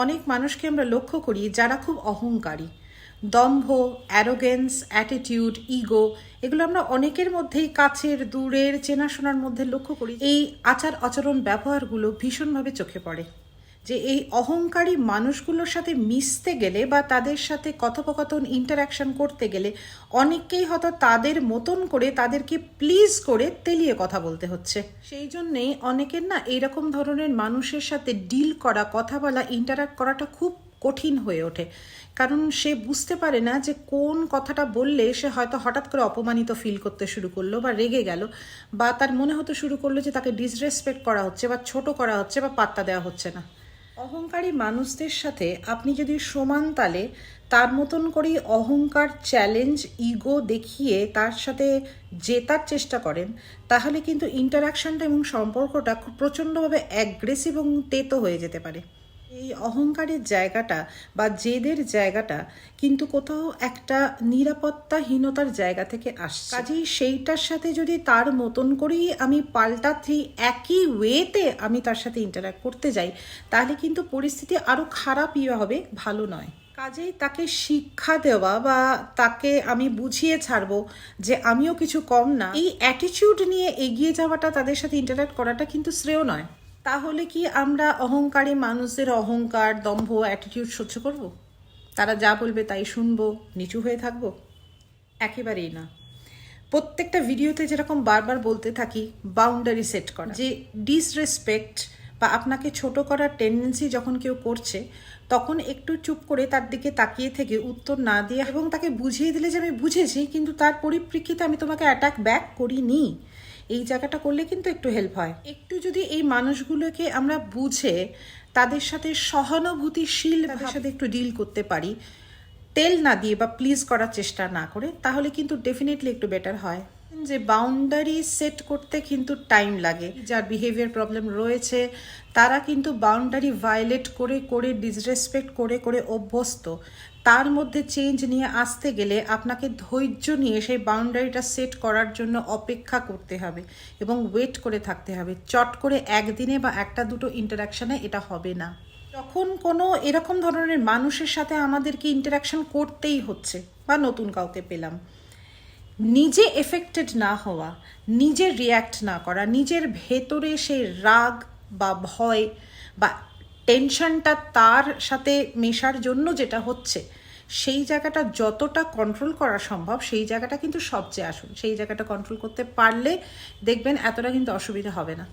অনেক মানুষকে আমরা লক্ষ্য করি যারা খুব অহংকারী, দম্ভ, অ্যারোগেন্স, অ্যাটিটিউড, ইগো, এগুলো আমরা অনেকের মধ্যেই কাছের দূরের চেনাশোনার মধ্যে লক্ষ্য করি। এই আচার আচরণ ব্যবহারগুলো ভীষণভাবে চোখে পড়ে যে এই অহংকারী মানুষগুলোর সাথে মিশতে গেলে বা তাদের সাথে কথোপকথন ইন্টারাকশন করতে গেলে অনেককেই হয়তো তাদের মতন করে তাদেরকে প্লিজ করে তেলিয়ে কথা বলতে হচ্ছে। সেই জন্যেই অনেকের না এইরকম ধরনের মানুষের সাথে ডিল করা, কথা বলা, ইন্টারাক্ট করাটা খুব কঠিন হয়ে ওঠে। কারণ সে বুঝতে পারে না যে কোন কথাটা বললে সে হয়তো হঠাৎ করে অপমানিত ফিল করতে শুরু করলো বা রেগে গেল, বা তার মনে হতে শুরু করলো যে তাকে ডিসরেসপেক্ট করা হচ্ছে বা ছোট করা হচ্ছে বা পাত্তা দেওয়া হচ্ছে না। অহংকারী মানুষদের সাথে আপনি যদি সমান তালে তার মতন করেই অহংকার, চ্যালেঞ্জ, ইগো দেখিয়ে তার সাথে জেতার চেষ্টা করেন, তাহলে কিন্তু ইন্টারাকশনটা এবং সম্পর্কটা খুব প্রচণ্ডভাবে অ্যাগ্রেসিভ এবং তেতো হয়ে যেতে পারে। এই অহংকারের জায়গাটা বা জেদের জায়গাটা কিন্তু কোথাও একটা নিরাপত্তাহীনতার জায়গা থেকে আসছে। কাজেই সেইটার সাথে যদি তার মতন করেই আমি পাল্টাতে একই ওয়েতে আমি তার সাথে ইন্টারাক্ট করতে যাই, তাহলে কিন্তু পরিস্থিতি আরও খারাপই হবে, ভালো নয়। কাজেই তাকে শিক্ষা দেওয়া বা তাকে আমি বুঝিয়ে ছাড়বো যে আমিও কিছু কম না, এই অ্যাটিটিউড নিয়ে এগিয়ে যাওয়াটা, তাদের সাথে ইন্টারাক্ট করাটা কিন্তু শ্রেয় নয়। তাহলে কি আমরা অহংকারী মানুষদের অহংকার, দম্ভ, অ্যাটিটিউড সহ্য করব? তারা যা বলবে তাই শুনবো, নিচু হয়ে থাকবো? একেবারেই না। প্রত্যেকটা ভিডিওতে যেরকম বারবার বলতে থাকি, বাউন্ডারি সেট করা, যে ডিসরেসপেক্ট বা আপনাকে ছোট করার টেন্ডেন্সি যখন কেউ করছে, তখন একটু চুপ করে তার দিকে তাকিয়ে থেকে উত্তর না দিয়ে এবং তাকে বুঝিয়ে দিলে যে আমি বুঝেছি, কিন্তু তার পরিপ্রেক্ষিতে আমি তোমাকে অ্যাটাক ব্যাক করিনি, এই জায়গাটা করলে কিন্তু একটু হেল্প হয়। একটু যদি এই মানুষগুলোকে আমরা বুঝে তাদের সাথে সহানুভূতিশীল, তাদের সাথে একটু ডিল করতে পারি, তেল না দিয়ে বা প্লিজ করার চেষ্টা না করে, তাহলে কিন্তু ডেফিনেটলি একটু বেটার হয়। যে বাউন্ডারি সেট করতে কিন্তু টাইম লাগে। যার বিহেভিয়ার প্রবলেম রয়েছে তারা কিন্তু বাউন্ডারি ভায়োলেট করে করে, ডিসরেসপেক্ট করে করে অভ্যস্ত। তার মধ্যে চেঞ্জ নিয়ে আসতে গেলে আপনাকে ধৈর্য নিয়ে সেই বাউন্ডারিটা সেট করার জন্য অপেক্ষা করতে হবে এবং ওয়েট করে থাকতে হবে। চট করে একদিনে বা একটা দুটো ইন্টারাকশানে এটা হবে না। যখন কোনো এরকম ধরনের মানুষের সাথে আমাদেরকে ইন্টারাকশন করতেই হচ্ছে বা নতুন কাউকে পেলাম, নিজে এফেক্টেড না হওয়া, নিজে রিয়্যাক্ট না করা, নিজের ভেতরে সেই রাগ বা ভয় বা টেনশনটা তার সাথে মেশার জন্য যেটা হচ্ছে, সেই জায়গাটা যতটা কন্ট্রোল করা সম্ভব সেই জায়গাটা কিন্তু সবচেয়ে আসুন। সেই জায়গাটা কন্ট্রোল করতে পারলে দেখবেন এতটা কিন্তু অসুবিধা হবে না।